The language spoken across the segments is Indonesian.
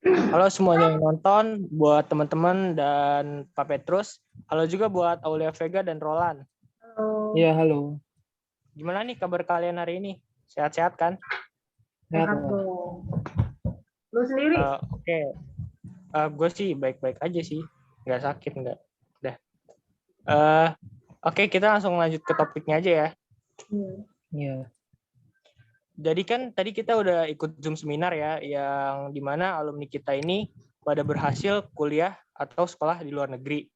Halo semuanya yang nonton, buat teman-teman dan Pak Petrus. Halo juga buat Aulia Vega dan Roland. Halo, Iya, halo. Gimana nih kabar kalian hari ini? Sehat-sehat kan? Sehat, sehat Mas. dong. Lu sendiri? Oke. Gue sih baik-baik aja sih. Nggak sakit, nggak. Udah. Eh, Oke, kita langsung lanjut ke topiknya aja ya. Iya. Jadi kan tadi kita udah ikut Zoom seminar ya, yang dimana alumni kita ini pada berhasil kuliah atau sekolah di luar negeri.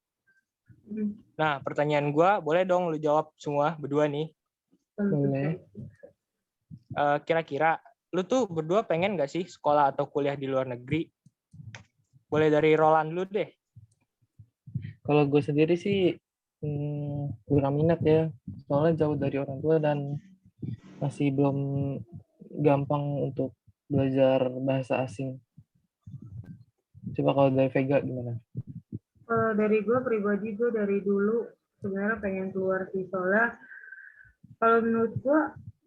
Nah, pertanyaan gue, boleh dong lu jawab semua berdua nih. Boleh. Kira-kira lu tuh berdua pengen nggak sih sekolah atau kuliah di luar negeri? Boleh dari Roland dulu deh. Kalau gue sendiri sih kurang minat ya. Soalnya jauh dari orang tua dan masih belum gampang untuk belajar bahasa asing. Coba kalau dari Vega gimana? Kalau dari gue pribadi, gue dari dulu sebenarnya pengen keluar sih. Soalnya kalau menurut gue,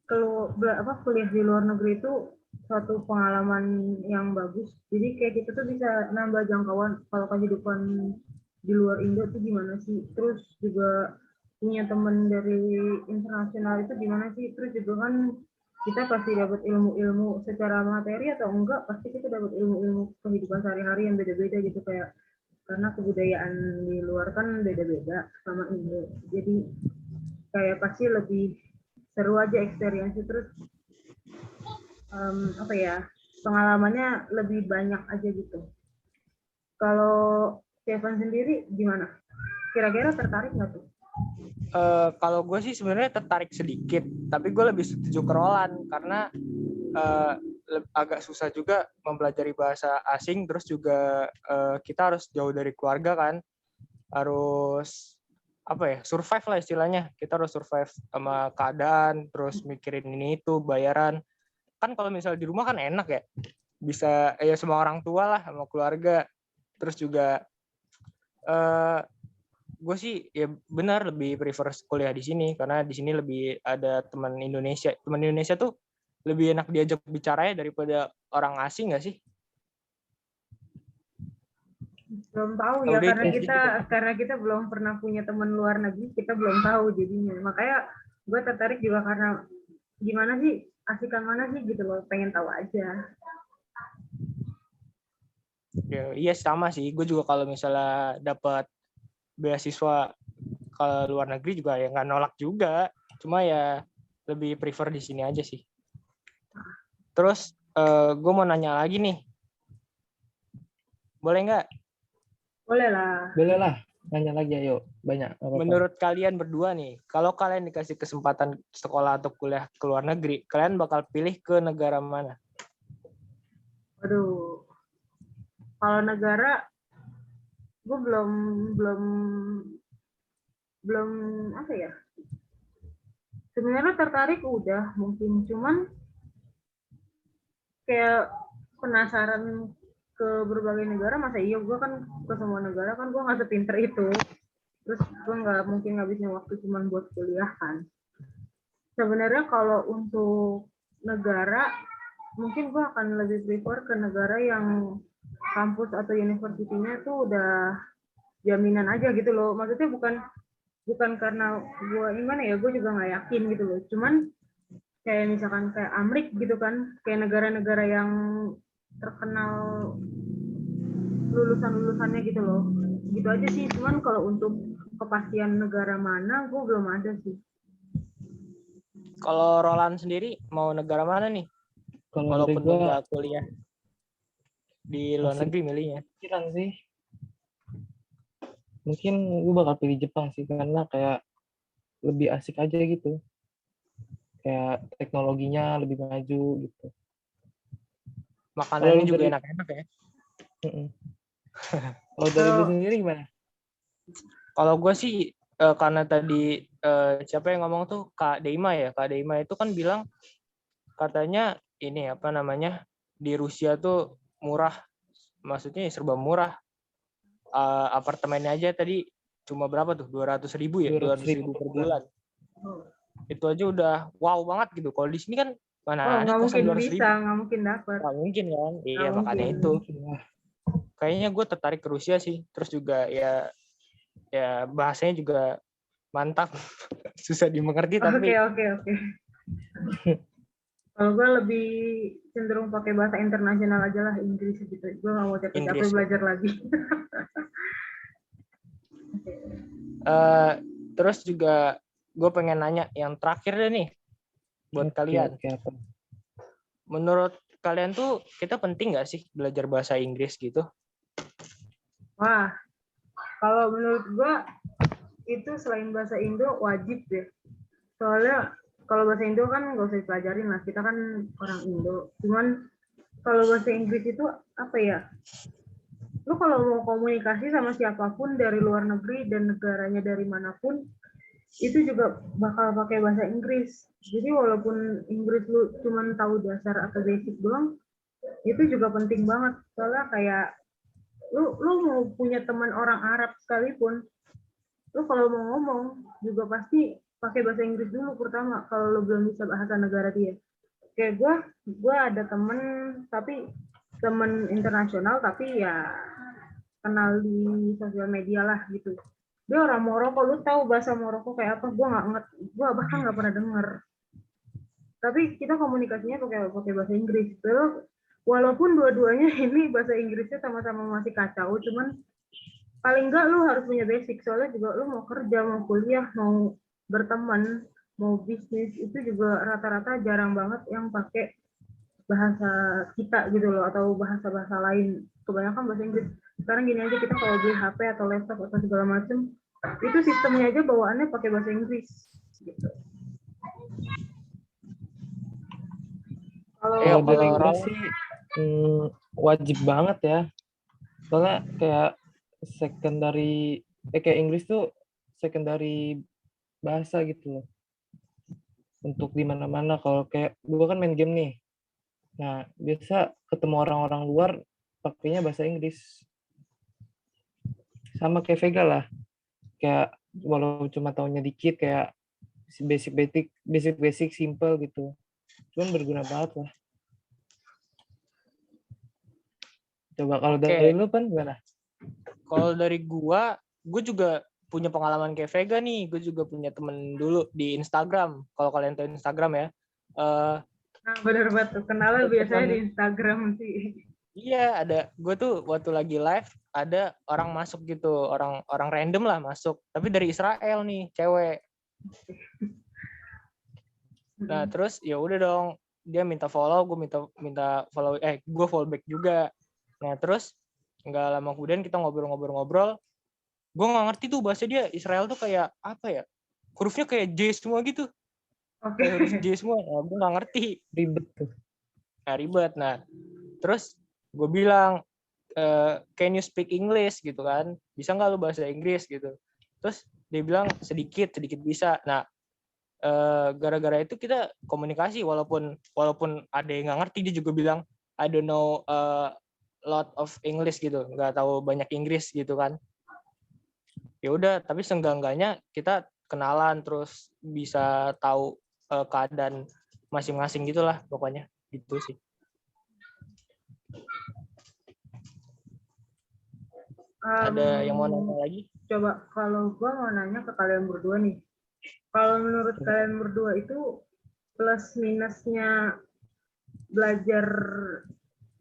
kalau kuliah di luar negeri itu suatu pengalaman yang bagus. Jadi kayak kita tuh bisa nambah jangkauan kalau kehidupan di luar Indo tuh gimana sih. Terus juga punya teman dari internasional itu gimana sih. Terus juga kan kita pasti dapat ilmu-ilmu secara materi atau enggak, pasti kita dapat ilmu-ilmu kehidupan sehari-hari yang beda-beda gitu, kayak karena kebudayaan di luar kan beda-beda sama Indo. Jadi kayak pasti lebih seru aja experience. Terus pengalamannya lebih banyak aja gitu. Kalau Stefan sendiri gimana? Kira-kira tertarik nggak tuh? Kalau gue sih sebenarnya tertarik sedikit, tapi gue lebih setuju ke Roland karena agak susah juga mempelajari bahasa asing, terus juga kita harus jauh dari keluarga kan, harus survive lah istilahnya. Kita harus survive sama keadaan, terus mikirin ini itu bayaran. Kan kalau misalnya di rumah kan enak ya, bisa sama orang tua lah, sama keluarga. Terus juga gue sih ya benar lebih prefer kuliah di sini karena di sini lebih ada teman Indonesia. Teman Indonesia tuh lebih enak diajak bicaranya daripada orang asing nggak sih? Belum tahu ya, Udah itu sedikit ya. karena kita belum pernah punya teman luar negeri, kita belum tahu jadinya. Makanya gue tertarik juga karena gimana sih, asikan mana sih gitu loh, pengen tahu aja. Ya, iya sama sih. Gue juga kalau misalnya dapat beasiswa ke luar negeri juga ya nggak nolak juga. Cuma ya lebih prefer di sini aja sih. Terus gue mau nanya lagi nih. Boleh nggak? Boleh lah. Boleh lah. Nanya lagi ayo. Banyak. Apa-apa. Menurut kalian berdua nih, kalau kalian dikasih kesempatan sekolah atau kuliah ke luar negeri, kalian bakal pilih ke negara mana? Aduh, kalau negara gue belum belum apa ya, sebenarnya tertarik udah mungkin, cuman kayak penasaran ke berbagai negara. Masa iya gue kan ke semua negara, kan gue nggak sepinter itu. Terus gue nggak mungkin ngabisin waktu cuman buat kuliah kan. Sebenarnya kalau untuk negara, mungkin gue akan lebih prefer ke negara yang kampus atau universitinya tuh udah jaminan aja gitu loh. Maksudnya bukan karena gue gimana ya, gue juga nggak yakin gitu loh. Cuman kayak misalkan kayak Amrik gitu kan, kayak negara-negara yang terkenal lulusan-lulusannya gitu loh. Gitu aja sih. Cuman kalau untuk kepastian negara mana, gue belum ada sih. Kalau Roland sendiri mau negara mana nih? Kalau dari Walaupun gue nggak kuliah di luar negeri milihnya. pikiran sih. Mungkin gue bakal pilih Jepang sih karena kayak lebih asik aja gitu. Kayak teknologinya lebih maju gitu. Makanannya juga dari enak-enak ya. Kalau dari lu sendiri gimana? Kalau gue sih karena tadi siapa yang ngomong tuh Kak Deima ya. Kak Deima itu kan bilang katanya ini di Rusia tuh murah. Maksudnya serba murah. Apartemennya aja tadi cuma berapa tuh? 200.000 ya? 200.000 per bulan. Itu aja udah wow banget gitu. Kalau di sini kan Mana ada nggak kosan mungkin 200 bisa, ribu. nggak mungkin dapat. Nggak mungkin kan? Iya, Nggak makanya mungkin. itu. Wah, Kayaknya gue tertarik ke Rusia sih. Terus juga ya bahasanya juga mantap. Susah dimengerti Oke, tapi oke, oke. Kalau gue lebih cenderung pakai bahasa internasional aja lah, Inggris gitu. Gue nggak mau capek-capek Inggris ya. belajar lagi. Eh, terus juga gue pengen nanya yang terakhir deh nih buat oke, kalian. oke, apa? Menurut kalian tuh kita penting nggak sih belajar bahasa Inggris gitu? Wah, kalau menurut gue itu selain bahasa Indo wajib deh. Soalnya kalau bahasa Indo kan nggak usah dipelajarin lah. Kita kan orang Indo. Cuman kalau bahasa Inggris itu apa ya? Lu kalau mau komunikasi sama siapapun dari luar negeri dan negaranya dari manapun, itu juga bakal pakai bahasa Inggris. Jadi walaupun Inggris lu cuman tahu dasar atau basic doang, itu juga penting banget. Soalnya kayak lu mau punya teman orang Arab sekalipun, lu kalau mau ngomong juga pasti pakai bahasa Inggris dulu pertama kalau lu belum bisa bahasa negara dia. Kayak gue ada temen tapi temen internasional tapi ya kenal di sosial media lah gitu. Dia orang Maroko, lu tahu bahasa Maroko kayak apa? Gue nggak ngerti, gue bahkan nggak pernah denger. Tapi kita komunikasinya pakai bahasa Inggris. Terus walaupun dua-duanya ini bahasa Inggrisnya sama-sama masih kacau, cuman paling enggak lu harus punya basic. Soalnya juga lu mau kerja, mau kuliah, mau berteman, mau bisnis, itu juga rata-rata jarang banget yang pakai bahasa kita gitu loh, atau bahasa-bahasa lain. Kebanyakan bahasa Inggris. Sekarang gini aja, kita kalau beli HP atau laptop atau segala macem, itu sistemnya aja bawaannya pakai bahasa Inggris. Gitu. Kalau dari kalau gue Ral, sih wajib banget ya. Soalnya kayak secondary, kayak Inggris tuh secondary bahasa gitu loh. Untuk di mana-mana. Kalau kayak gue kan main game nih. Nah, biasa ketemu orang-orang luar pakainya bahasa Inggris. Sama kayak Vega lah. Kayak walau cuma tahunya dikit, kayak basic simple gitu. Cuman berguna banget lah. Coba kalau Oke. dari lu kan gimana? Kalau dari gue juga punya pengalaman kayak Vega nih. Gue juga punya temen dulu di Instagram. Kalau kalian tahu Instagram ya. Nah, bener banget tuh. Kenalnya biasanya di Instagram sih. Iya, gue tuh waktu lagi live ada orang masuk gitu, orang random lah masuk, tapi dari Israel nih, cewek. Nah, terus ya udah dong, dia minta follow, gue minta follow, gue follow back juga. Nah, terus nggak lama kemudian kita ngobrol-ngobrol, gue nggak ngerti tuh bahasa dia. Israel tuh kayak apa ya? Hurufnya kayak J semua gitu, Oke. kayak huruf J semua. Nah, gue nggak ngerti. Ribet tuh. Nah, ribet. Nah, terus gue bilang, can you speak English gitu kan? Bisa nggak lu bahasa Inggris gitu? Terus dia bilang sedikit bisa. Nah, gara-gara itu kita komunikasi walaupun ada yang nggak ngerti, dia juga bilang I don't know lot of English gitu, nggak tahu banyak Inggris gitu kan. Ya udah, tapi seenggak-enggaknya kita kenalan, terus bisa tahu keadaan masing-masing gitulah pokoknya gitu sih. Ada yang mau nanya lagi? Coba kalau gue mau nanya ke kalian berdua nih. Kalau menurut kalian berdua itu plus minusnya belajar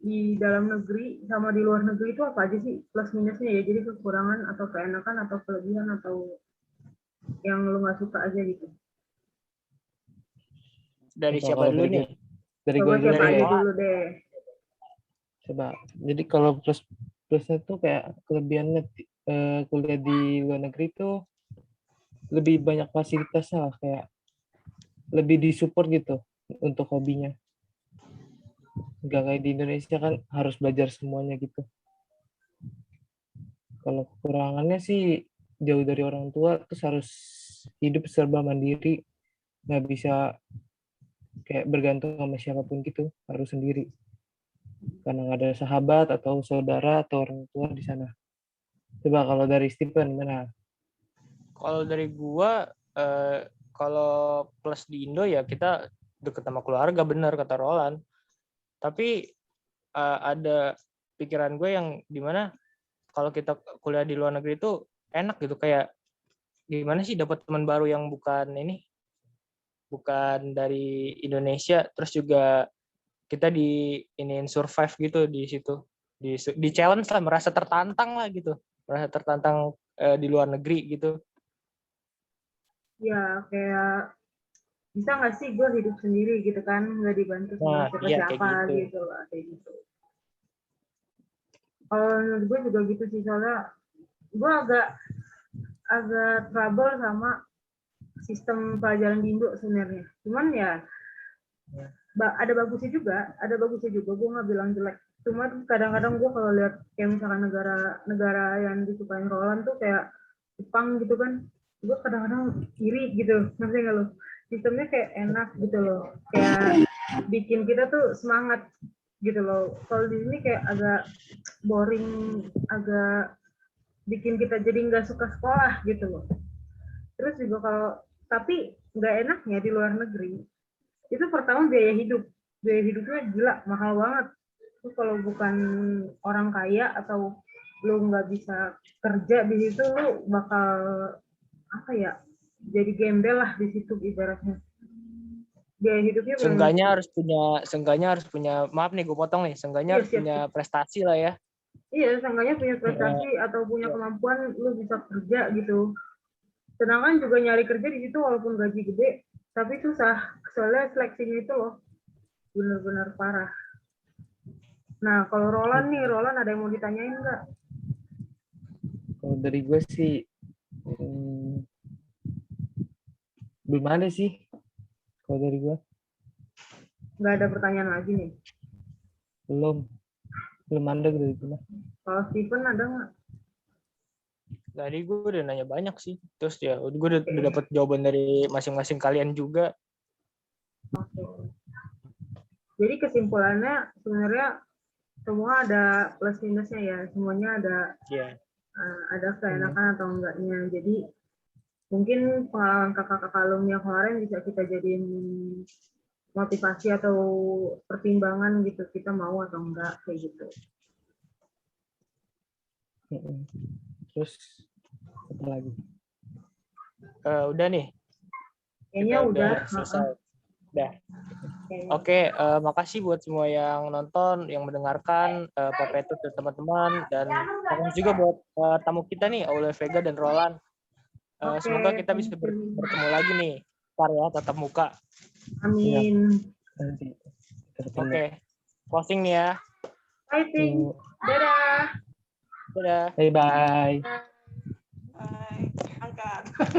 di dalam negeri sama di luar negeri itu apa aja sih plus minusnya ya? Jadi kekurangan atau keenakan atau kelebihan atau yang lu nggak suka aja gitu. Dari Coba siapa kalau dulu nih? Dari Coba gue dulu siapa deh. aja dulu deh. Coba. Jadi kalau plusnya tuh kayak kelebihannya kuliah di luar negeri tuh lebih banyak fasilitasnya lah, kayak lebih disupport gitu untuk hobinya. Nggak kayak di Indonesia kan harus belajar semuanya gitu. Kalau kekurangannya sih jauh dari orang tua, terus harus hidup serba mandiri, nggak bisa kayak bergantung sama siapapun gitu, harus sendiri. Karena nggak ada sahabat atau saudara atau orang tua di sana. Coba kalau dari Stephen gimana? Kalau dari gua, kalau plus di Indo ya kita deket sama keluarga, bener kata Roland. Tapi ada pikiran gue yang dimana kalau kita kuliah di luar negeri itu enak gitu, kayak gimana sih dapat teman baru yang bukan dari Indonesia, terus juga kita survive gitu di situ, di challenge lah, merasa tertantang lah gitu, merasa tertantang di luar negeri gitu. Ya kayak bisa nggak sih gue hidup sendiri gitu kan, nggak dibantu sama siapa-siapa gitu lah, kayak gitu. Kalau menurut gue juga gitu sih, soalnya gue agak trouble sama sistem pelajaran di Indo sebenarnya. Cuman ya ada bagusnya juga, gue nggak bilang jelek. Cuma kadang-kadang gue kalau lihat kayak misalkan negara yang disukain Roland tuh kayak Jepang gitu kan, gue kadang-kadang iri gitu, ngerti nggak lo? Sistemnya kayak enak gitu loh, kayak bikin kita tuh semangat gitu loh. Kalau di sini kayak agak boring, agak bikin kita jadi nggak suka sekolah gitu loh. Terus juga tapi nggak enaknya di luar negeri, itu pertama biaya hidupnya gila, mahal banget. Terus kalau bukan orang kaya atau lu nggak bisa kerja di situ, lu bakal apa ya, jadi gembel lah di situ ibaratnya. Biaya hidupnya seenggaknya harus punya, maaf nih gue potong nih, seenggaknya harus punya prestasi lah ya. Iya, seenggaknya punya prestasi atau punya kemampuan lu bisa kerja gitu. Sedangkan juga nyari kerja di situ walaupun gaji gede, tapi susah. Soalnya seleksinya itu loh benar-benar parah. Nah, kalau Roland ada yang mau ditanyain nggak? Kalau dari gue sih belum ada sih. Kalau dari gue nggak ada pertanyaan lagi nih. Belum ada dari gue. Kalau Steven ada nggak? Tadi gue udah nanya banyak sih. Terus ya gue udah dapet jawaban dari masing-masing kalian juga. Oke. Jadi kesimpulannya sebenarnya semua ada plus minusnya ya. Semuanya ada keenakan atau enggaknya. Jadi mungkin pengalaman kakak-kakak alumni yang kemarin bisa kita jadiin motivasi atau pertimbangan gitu, kita mau atau enggak kayak gitu. Terus apa lagi? Udah nih. Kayaknya udah selesai. Udah. Oke, makasih buat semua yang nonton, yang mendengarkan, Pak Petrus dan teman-teman, dan makasih juga buat tamu kita nih, Aulia Vega dan Roland. Semoga kita bisa bertemu lagi nih, ntar ya, tatap muka. Amin. Oke, closing nih ya. Fighting. Dadah. Dadah. Bye-bye. Bye. Angkat.